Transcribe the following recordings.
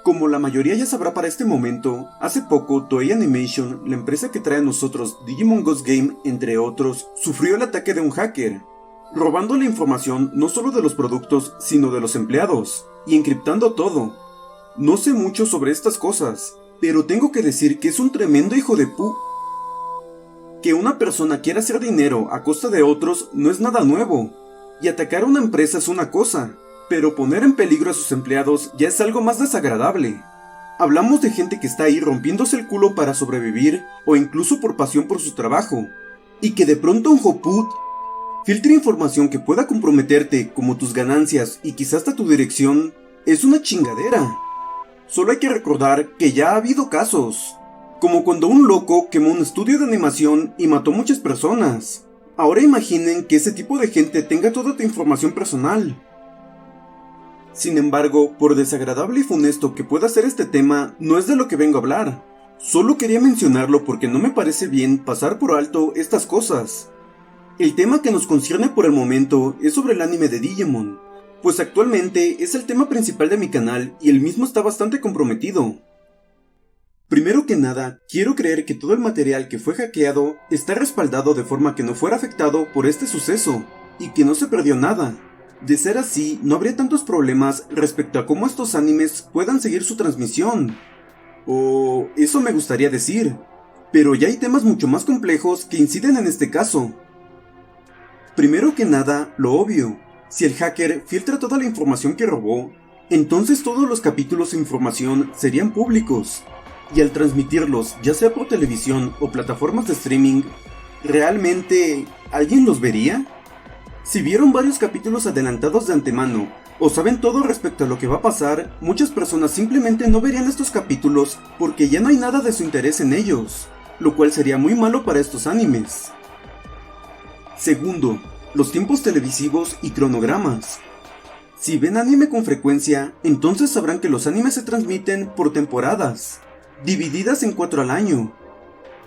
Como la mayoría ya sabrá para este momento, hace poco Toei Animation, la empresa que trae a nosotros Digimon Ghost Game, entre otros, sufrió el ataque de un hacker, robando la información no solo de los productos, sino de los empleados, y encriptando todo. No sé mucho sobre estas cosas, pero tengo que decir que es un tremendo hijo de pu... Que una persona quiera hacer dinero a costa de otros no es nada nuevo, y atacar a una empresa es una cosa, pero poner en peligro a sus empleados ya es algo más desagradable. Hablamos de gente que está ahí rompiéndose el culo para sobrevivir, o incluso por pasión por su trabajo, y que de pronto un Hoput filtre información que pueda comprometerte como tus ganancias y quizás hasta tu dirección, es una chingadera. Solo hay que recordar que ya ha habido casos, como cuando un loco quemó un estudio de animación y mató muchas personas. Ahora imaginen que ese tipo de gente tenga toda tu información personal. Sin embargo, por desagradable y funesto que pueda ser este tema, no es de lo que vengo a hablar. Solo quería mencionarlo porque no me parece bien pasar por alto estas cosas. El tema que nos concierne por el momento es sobre el anime de Digimon, pues actualmente es el tema principal de mi canal y el mismo está bastante comprometido. Primero que nada, quiero creer que todo el material que fue hackeado está respaldado de forma que no fuera afectado por este suceso, y que no se perdió nada. De ser así, no habría tantos problemas respecto a cómo estos animes puedan seguir su transmisión. O eso me gustaría decir, pero ya hay temas mucho más complejos que inciden en este caso. Primero que nada, lo obvio, si el hacker filtra toda la información que robó, entonces todos los capítulos e información serían públicos, y al transmitirlos, ya sea por televisión o plataformas de streaming, ¿realmente alguien los vería? Si vieron varios capítulos adelantados de antemano, o saben todo respecto a lo que va a pasar, muchas personas simplemente no verían estos capítulos porque ya no hay nada de su interés en ellos, lo cual sería muy malo para estos animes. Segundo, los tiempos televisivos y cronogramas. Si ven anime con frecuencia, entonces sabrán que los animes se transmiten por temporadas, divididas en 4 al año.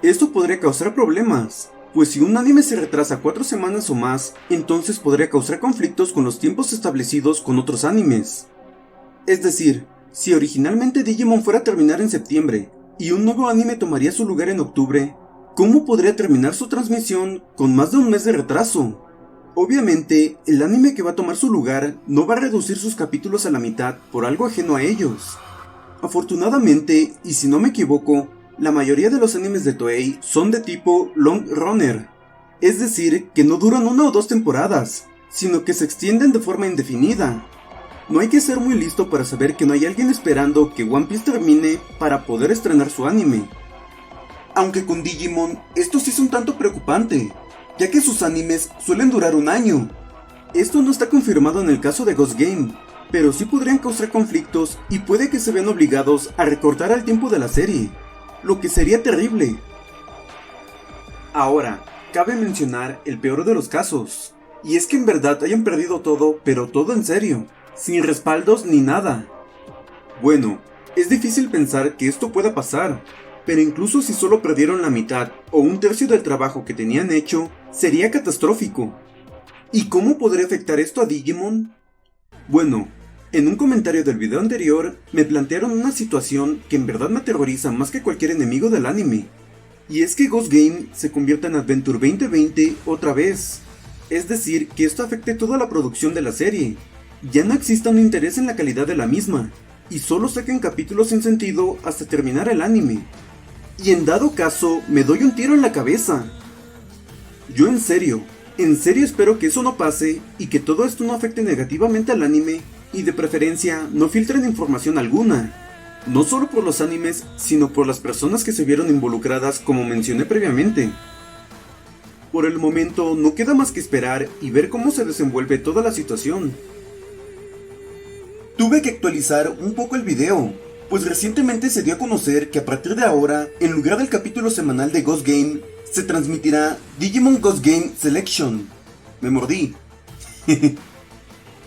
Esto podría causar problemas, pues si un anime se retrasa 4 semanas o más, entonces podría causar conflictos con los tiempos establecidos con otros animes. Es decir, si originalmente Digimon fuera a terminar en septiembre, y un nuevo anime tomaría su lugar en octubre, ¿cómo podría terminar su transmisión con más de un mes de retraso? Obviamente, el anime que va a tomar su lugar no va a reducir sus capítulos a la mitad por algo ajeno a ellos. Afortunadamente, y si no me equivoco, la mayoría de los animes de Toei son de tipo long runner, es decir, que no duran 1 o 2 temporadas, sino que se extienden de forma indefinida. No hay que ser muy listo para saber que no hay alguien esperando que One Piece termine para poder estrenar su anime. Aunque con Digimon esto sí es un tanto preocupante, ya que sus animes suelen durar 1 año. Esto no está confirmado en el caso de Ghost Game, pero sí podrían causar conflictos y puede que se vean obligados a recortar el tiempo de la serie, lo que sería terrible. Ahora, cabe mencionar el peor de los casos, y es que en verdad hayan perdido todo, pero todo en serio, sin respaldos ni nada. Bueno, es difícil pensar que esto pueda pasar, pero incluso si solo perdieron la mitad o 1/3 del trabajo que tenían hecho, sería catastrófico. ¿Y cómo podría afectar esto a Digimon? Bueno, en un comentario del video anterior me plantearon una situación que en verdad me aterroriza más que cualquier enemigo del anime. Y es que Ghost Game se convierta en Adventure 2020 otra vez. Es decir, que esto afecte toda la producción de la serie. Ya no exista un interés en la calidad de la misma, y solo saquen capítulos sin sentido hasta terminar el anime. Y en dado caso, me doy un tiro en la cabeza. Yo en serio espero que eso no pase y que todo esto no afecte negativamente al anime y de preferencia no filtren información alguna. No solo por los animes, sino por las personas que se vieron involucradas como mencioné previamente. Por el momento no queda más que esperar y ver cómo se desenvuelve toda la situación. Tuve que actualizar un poco el video, pues recientemente se dio a conocer que a partir de ahora, en lugar del capítulo semanal de Ghost Game, se transmitirá Digimon Ghost Game Selection. Me mordí.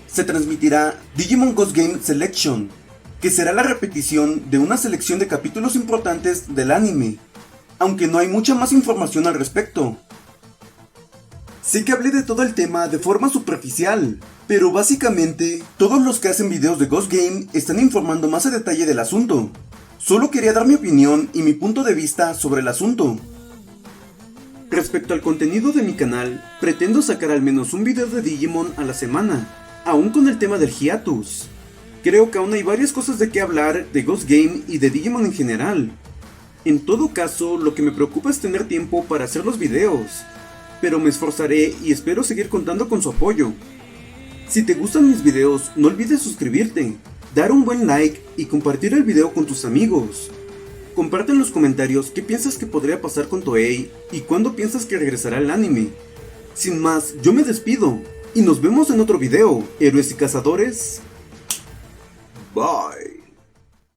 Se transmitirá Digimon Ghost Game Selection, que será la repetición de una selección de capítulos importantes del anime, aunque no hay mucha más información al respecto. Sé que hablé de todo el tema de forma superficial, pero básicamente todos los que hacen videos de Ghost Game están informando más a detalle del asunto. Solo quería dar mi opinión y mi punto de vista sobre el asunto. Respecto al contenido de mi canal, pretendo sacar al menos un video de Digimon a la semana, aún con el tema del hiatus. Creo que aún hay varias cosas de qué hablar de Ghost Game y de Digimon en general. En todo caso, lo que me preocupa es tener tiempo para hacer los videos, pero me esforzaré y espero seguir contando con su apoyo. Si te gustan mis videos, no olvides suscribirte, dar un buen like y compartir el video con tus amigos. Comparte en los comentarios qué piensas que podría pasar con Toei y cuándo piensas que regresará el anime. Sin más, yo me despido y nos vemos en otro video, héroes y cazadores. Bye.